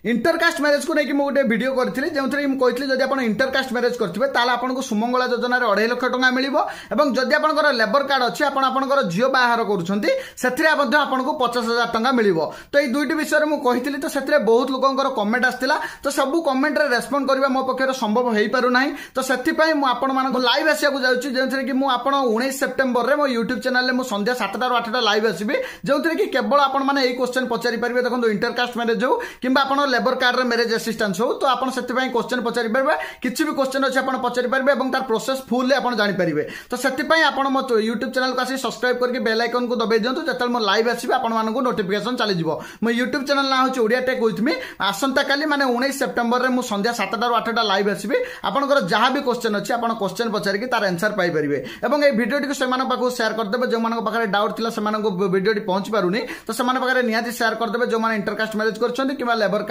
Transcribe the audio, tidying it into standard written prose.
intercaste marriage को लेकिन गोटे वीडियो करी जो कहती जब आप इंटरकास्ट मैरेज करेंगे ताल आपको सुमंगला योजन 2.5 लाख टका मिल जदि आप लेबर कार्ड अच्छी आपंकर झील बाहर करूँ 50,000 टका मिल तो ये दुईट विषय में कही तो से बहुत लोकर कमेंट आसाला तो सब कमेंट रेस्पॉन्ड करने मो पक्ष संभव हो पारना तो से लाइव आसा जाऊँगी जो कि मुझे 19 सेप्टेम्बर में मो यूट्यूब चैनल में संध्या 7टा 8टा लाइव आसबि जो कि केवल आपने क्वेश्चन पचारि पारे देखो इंटरकास्ट मैरेज हो कि लेबर कार्ड मैरेज असिस्टेंस हो तो आपन से क्वेश्चन पचारि पारे किसी भी क्वेश्चन अच्छे आप पचारि पारे और तार प्रोसेस फुल आप जानीपारे तो से मो यूट्यूब चैनल को आसी सब्सक्राइब करके बेल आइकन को दबाई दिंतु जो मो लाइव आसबि आपको नोटिफिकेशन चलीजो मो यूट्यूब चैनल ना हूँ ओडिया टेक विथ मी आसंता काली माने 19 सेप्टेम्बर में मुझे संध्या 7टा 8टा लाइव आसबि आपंकर जहाँ भी क्वेश्चन अच्छे आप क्वेश्चन पचारिकी तार आंसर पाइपारे और ये भिडियो से पाखु शेयर करदे जो पाखे डाउट था भिडियो पहुंची पारुनी तो से निहाती शेयर करदे जो इंटरकास्ट मैरेज कर लेबर